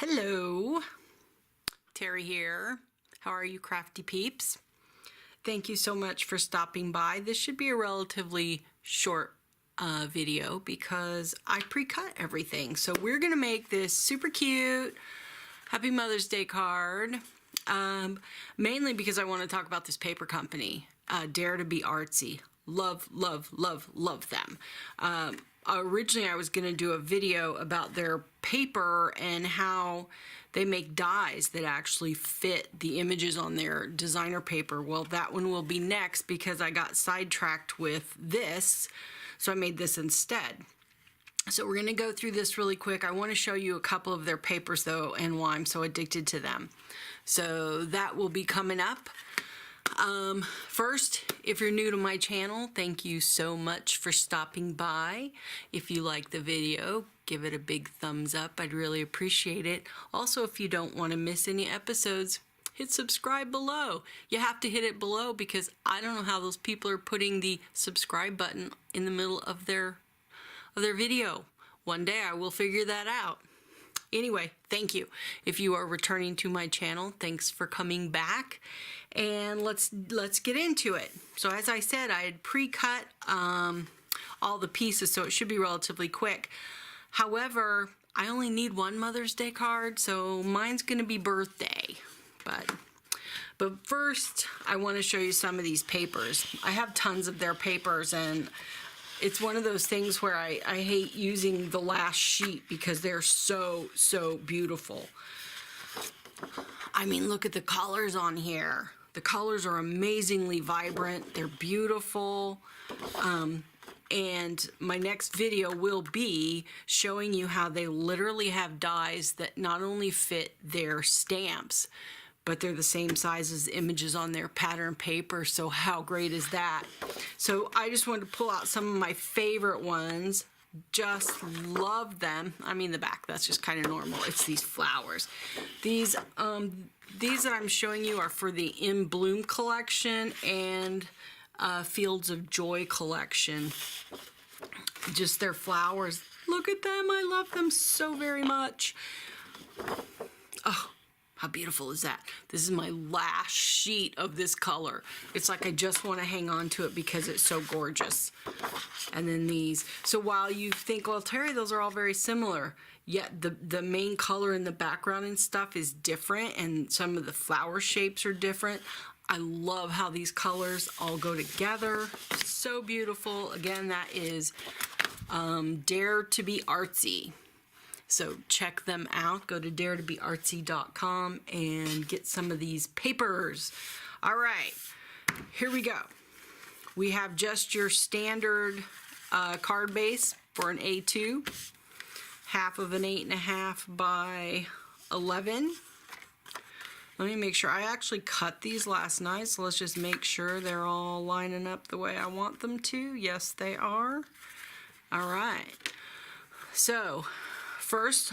Hello, Terry here. How are you, crafty peeps? Thank you so much for stopping by. This should be a relatively short video because I pre-cut everything. So we're gonna make this super cute Happy Mother's Day card, mainly because I want to talk about this paper company, Dare2BArtzy. Love, love, love, love them. Originally, I was going to do a video about their paper and how they make dies that actually fit the images on their designer paper. Well, that one will be next because I got sidetracked with this, so I made this instead. So we're going to go through this really quick. I want to show you a couple of their papers, though, and why I'm so addicted to them. So that will be coming up. First, if you're new to my channel, thank you so much for stopping by. If you like the video, give it a big thumbs up. I'd really appreciate it. Also, if you don't want to miss any episodes, hit subscribe below. You have to hit it below because I don't know how those people are putting the subscribe button in the middle of their video. One day I will figure that out. Anyway, thank you. If you are returning to my channel, thanks for coming back. And let's get into it. So as I said, I had pre-cut all the pieces, so it should be relatively quick. However, I only need one Mother's Day card, so mine's gonna be birthday. But first, I want to show you some of these papers. I have tons of their papers, and it's one of those things where I hate using the last sheet because they're so beautiful. I mean, look at the colors on here. The colors are amazingly vibrant. They're beautiful. And my next video will be showing you how they literally have dies that not only fit their stamps, but they're the same size as the images on their pattern paper. So how great is that? So I just wanted to pull out some of my favorite ones. Just love them. I mean, the back, that's just kind of normal. It's these flowers. These that I'm showing you are for the In Bloom collection and Fields of Joy collection. Just their flowers. Look at them. I love them so very much. Oh, how beautiful is that? This is my last sheet of this color. It's like I just want to hang on to it because it's so gorgeous. And then these. So while you think, well, Terry, those are all very similar, yet the main color in the background and stuff is different, and some of the flower shapes are different. I love how these colors all go together. So beautiful. Again, that is Dare2BArtzy. So check them out. Go to dare2beartsy.com and get some of these papers. All right, here we go. We have just your standard card base for an A2, half of an 8.5 by 11. Let me make sure. I actually cut these last night, so let's just make sure they're all lining up the way I want them to. Yes, they are. All right. So first,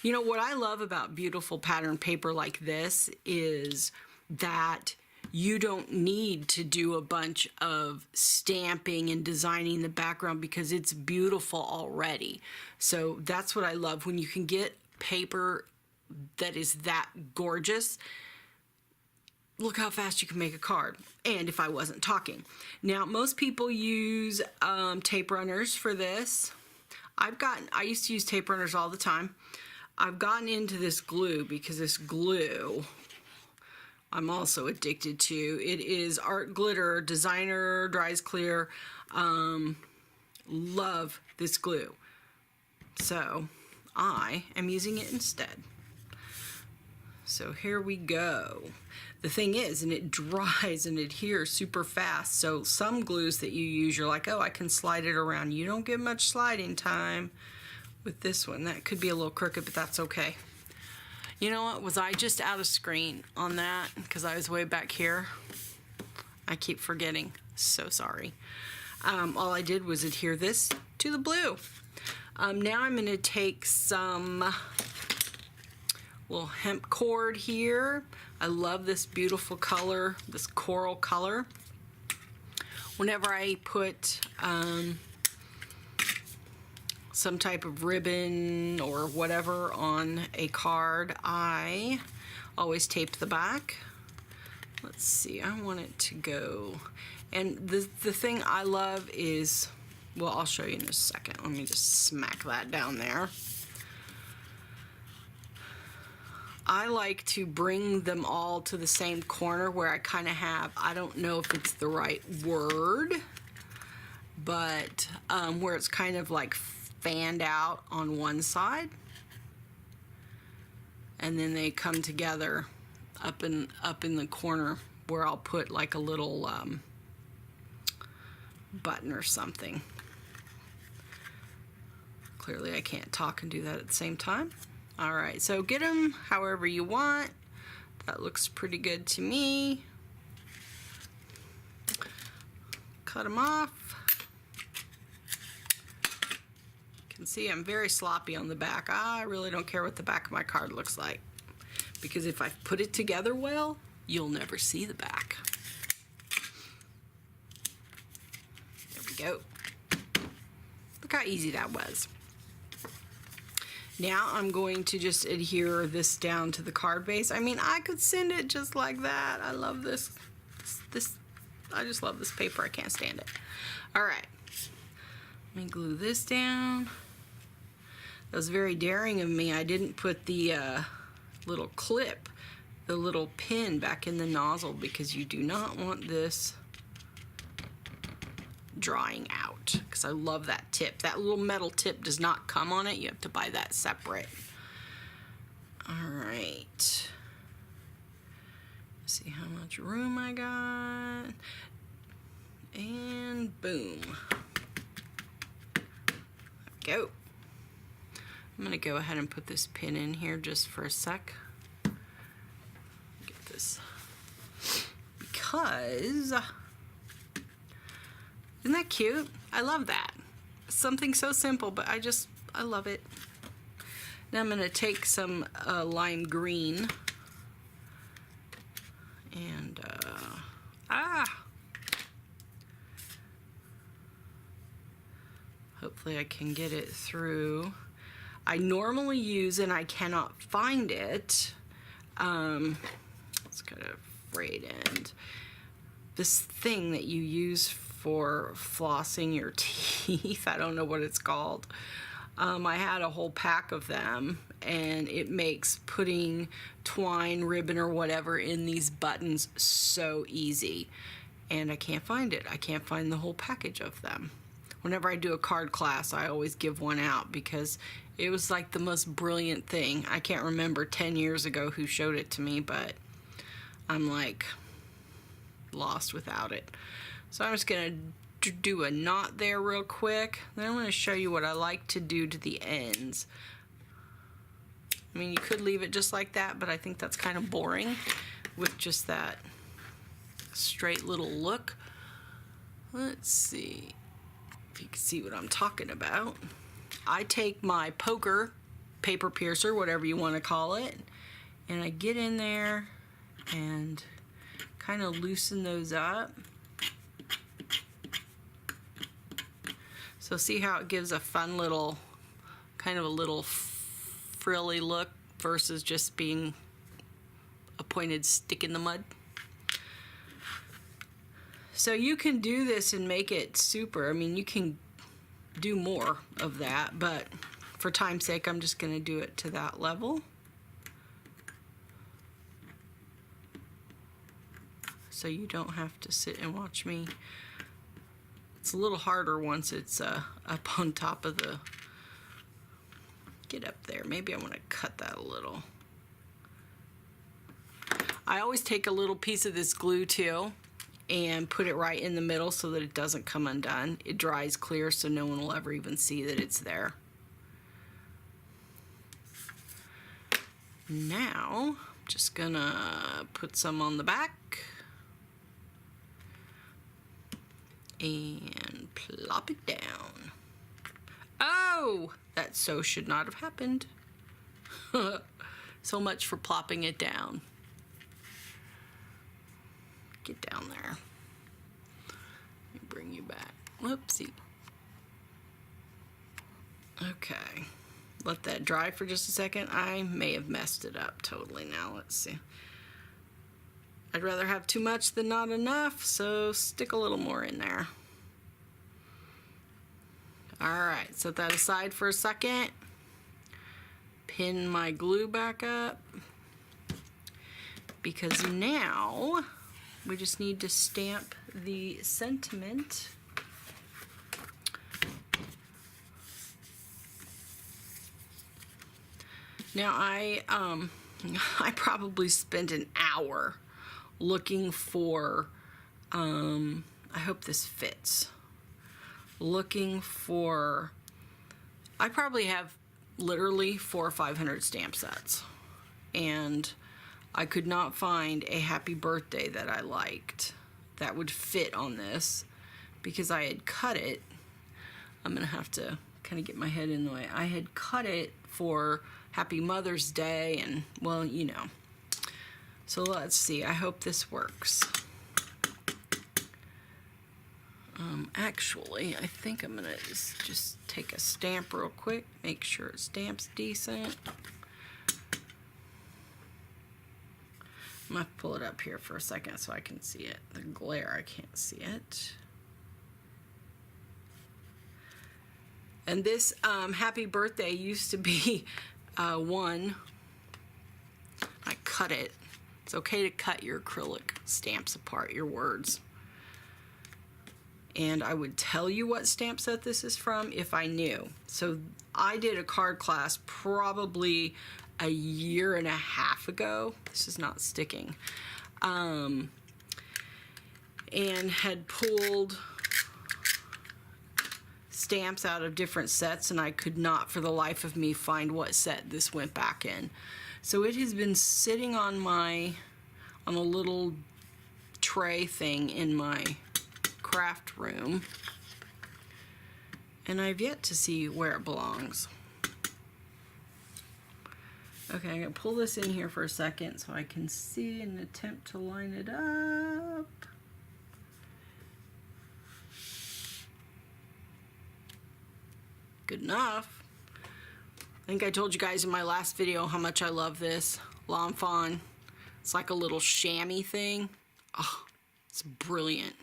you know what I love about beautiful pattern paper like this is that you don't need to do a bunch of stamping and designing the background because it's beautiful already. So that's what I love, when you can get paper that is that gorgeous. Look how fast you can make a card. And if I wasn't talking. Now, most people use tape runners for this. I used to use tape runners all the time. I've gotten into this glue because this glue I'm also addicted to. It is Art Glitter Designer Dries Clear. Love this glue. So I am using it instead. So here we go. The thing is, and it dries and adheres super fast. So some glues that you use, you're like, oh, I can slide it around. You don't get much sliding time with this one. That could be a little crooked, but that's okay. You know what? Was I just out of screen on that? Because I was way back here. I keep forgetting. So sorry. All I did was adhere this to the blue. Now I'm going to take some little hemp cord here. I love this beautiful color, this coral color. Whenever I put some type of ribbon or whatever on a card, I always tape the back. Let's see, I want it to go, and the thing I love is, well, I'll show you in a second. Let me just smack that down there. I like to bring them all to the same corner where I kind of have, I don't know if it's the right word, but where it's kind of like fanned out on one side, and then they come together up in the corner where I'll put like a little button or something. Clearly I can't talk and do that at the same time. All right, so get them however you want. That looks pretty good to me. Cut them off. You can see I'm very sloppy on the back. I really don't care what the back of my card looks like, because if I put it together well, you'll never see the back. There we go. Look how easy that was. Now I'm going to just adhere this down to the card base. I mean, I could send it just like that. I love this. I just love this paper. I can't stand it. All right. Let me glue this down. That was very daring of me. I didn't put the little clip, the little pin back in the nozzle, because you do not want this drying out, because I love that tip. That little metal tip does not come on it. You have to buy that separate. All right. See how much room I got. And boom. There we go. I'm going to go ahead and put this pin in here just for a sec. Get this. Because... isn't that cute? I love that. Something so simple, but I love it. Now I'm going to take some lime green and hopefully I can get it through. I normally use, and I cannot find it, it's got a frayed end, this thing that you use for flossing your teeth. I don't know what it's called. I had a whole pack of them, and it makes putting twine, ribbon, or whatever in these buttons so easy. And I can't find it. I can't find the whole package of them. Whenever I do a card class, I always give one out because it was like the most brilliant thing. I can't remember 10 years ago who showed it to me, but I'm like lost without it. So I'm just going to do a knot there real quick. Then I'm going to show you what I like to do to the ends. I mean, you could leave it just like that, but I think that's kind of boring with just that straight little look. Let's see if you can see what I'm talking about. I take my poker, paper piercer, whatever you want to call it, and I get in there and kind of loosen those up. So see how it gives a fun little, kind of a little frilly look versus just being a pointed stick in the mud. So you can do this and make it super. I mean, you can do more of that, but for time's sake, I'm just going to do it to that level. So you don't have to sit and watch me. It's a little harder once it's up on top of the... Get up there. Maybe I want to cut that a little. I always take a little piece of this glue too and put it right in the middle so that it doesn't come undone. It dries clear so no one will ever even see that it's there. Now, I'm just gonna put some on the back and plop it down. Oh, that so should not have happened. So much for plopping it down. Get down there. Let me bring you back. Whoopsie. Okay, let that dry for just a second. I may have messed it up totally now. Let's see. I'd rather have too much than not enough, so stick a little more in there. Alright, set that aside for a second. Pin my glue back up. Because now we just need to stamp the sentiment. Now I probably spent an hour looking for, I hope this fits, looking for, I probably have literally 400 or 500 stamp sets, and I could not find a happy birthday that I liked that would fit on this, because I had cut it. I'm gonna have to kind of get my head in the way. I had cut it for Happy Mother's Day, and well, you know. So let's see, I hope this works. Actually, I think I'm gonna just take a stamp real quick, make sure it stamps decent. I'm gonna pull it up here for a second so I can see it. The glare, I can't see it. And this Happy Birthday used to be one. I cut it. It's okay to cut your acrylic stamps apart, your words. And I would tell you what stamp set this is from if I knew. So I did a card class probably a year and a half ago. This is not sticking. And had pulled stamps out of different sets, and I could not for the life of me find what set this went back in. So it has been sitting on a little tray thing in my craft room, and I've yet to see where it belongs. Okay, I'm gonna pull this in here for a second so I can see and attempt to line it up. Good enough. I think I told you guys in my last video how much I love this Lawn Fawn. It's like a little chamois thing. Oh, it's brilliant.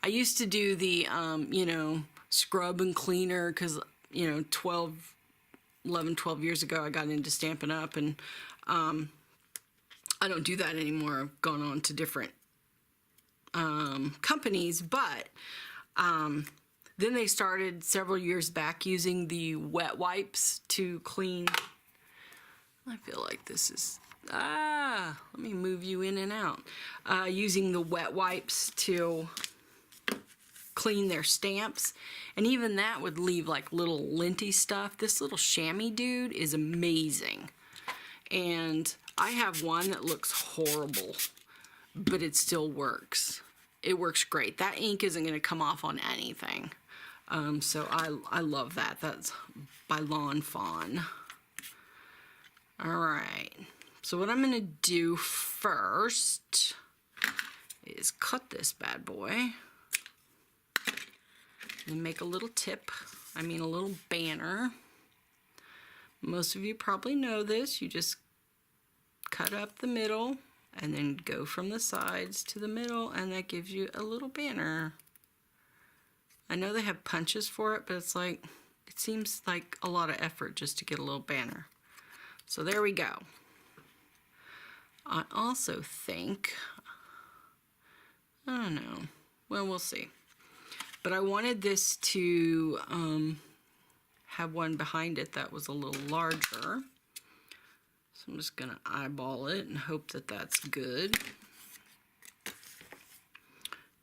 I used to do the, you know, scrub and cleaner because, you know, 11, 12 years ago I got into Stampin' Up, and I don't do that anymore. I've gone on to different companies, but then they started several years back using the wet wipes to clean. I feel like this is, let me move you in and out. Using the wet wipes to clean their stamps, and even that would leave like little linty stuff. This little chamois dude is amazing, and I have one that looks horrible, but it still works. It works great. That ink isn't going to come off on anything. So I love that. That's by Lawn Fawn. All right. So what I'm going to do first is cut this bad boy and make a little tip. I mean a little banner. Most of you probably know this. You just cut up the middle and then go from the sides to the middle, and that gives you a little banner. I know they have punches for it, but it's like, it seems like a lot of effort just to get a little banner. So there we go. I also think, I don't know, well, we'll see. But I wanted this to have one behind it that was a little larger. So I'm just gonna eyeball it and hope that that's good.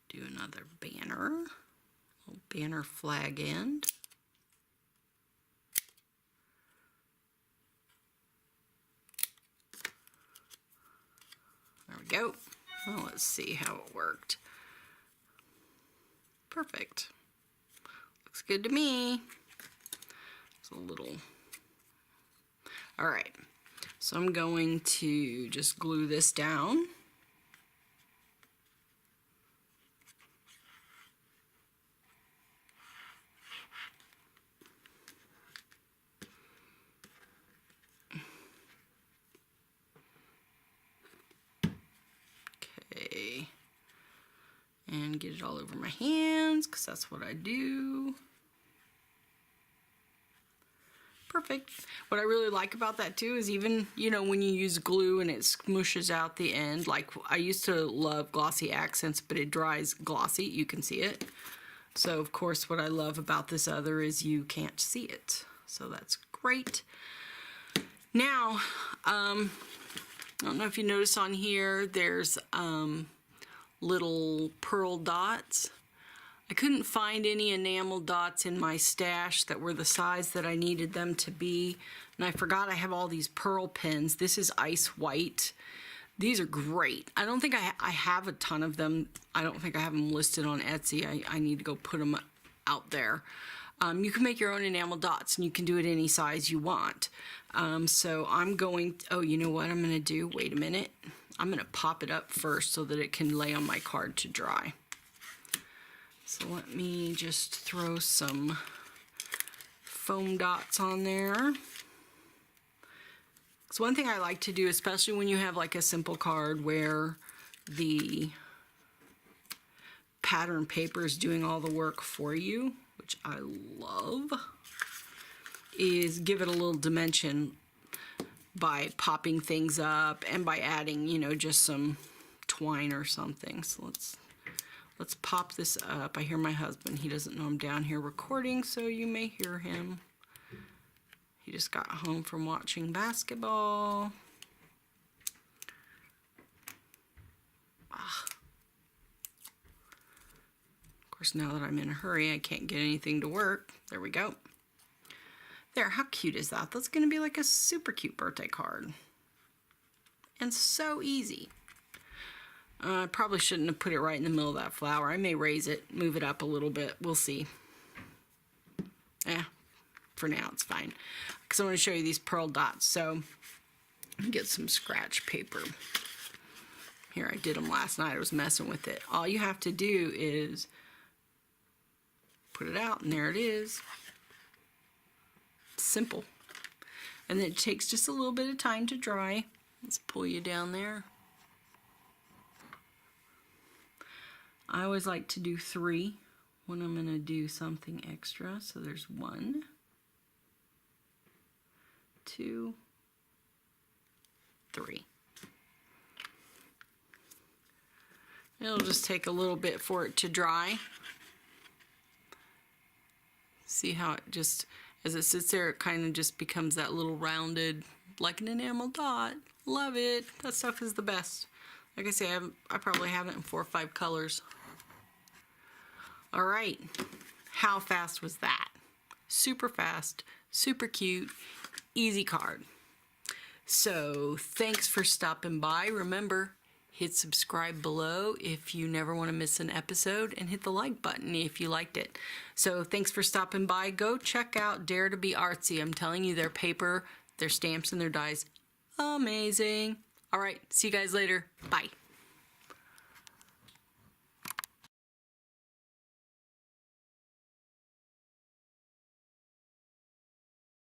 Do another banner, little banner flag end. There we go. Well, let's see how it worked. Perfect. Looks good to me. It's a little... All right. So I'm going to just glue this down. And get it all over my hands, because that's what I do. Perfect. What I really like about that too is even, you know, when you use glue and it smooshes out the end, like I used to love glossy accents, but it dries glossy, you can see it. So of course what I love about this other is you can't see it. So that's great. Now, I don't know if you notice on here, there's little pearl dots. I couldn't find any enamel dots in my stash that were the size that I needed them to be. And I forgot I have all these pearl pins. This is ice white. These are great. I don't think I have a ton of them. I don't think I have them listed on Etsy. I need to go put them out there. You can make your own enamel dots, and you can do it any size you want. So I'm going, oh, you know what I'm going to do? Wait a minute. I'm going to pop it up first so that it can lay on my card to dry. So let me just throw some foam dots on there. So one thing I like to do, especially when you have like a simple card where the pattern paper is doing all the work for you, which I love, is give it a little dimension by popping things up and by adding, you know, just some twine or something. So let's pop this up. I hear my husband. He doesn't know I'm down here recording, so you may hear him. He just got home from watching basketball. Of course, now that I'm in a hurry, I can't get anything to work. There we go. There, how cute is that? That's going to be like a super cute birthday card. And so easy. I probably shouldn't have put it right in the middle of that flower. I may raise it, move it up a little bit. We'll see. For now it's fine. Because I want to show you these pearl dots. So, get some scratch paper. Here, I did them last night. I was messing with it. All you have to do is put it out, and there it is. Simple. And then it takes just a little bit of time to dry. Let's pull you down there. I always like to do 3 when I'm going to do something extra. So there's 1, 2, 3. It'll just take a little bit for it to dry. See how it just, as it sits there, it kind of just becomes that little rounded, like an enamel dot. Love it. That stuff is the best. Like I say, I probably have it in 4 or 5 colors. All right, how fast was that? Super fast, super cute, easy card. So thanks for stopping by. Remember, hit subscribe below if you never want to miss an episode, and hit the like button if you liked it. So thanks for stopping by. Go check out Dare2BArtzy. I'm telling you, their paper, their stamps, and their dies, amazing. All right, see you guys later. Bye.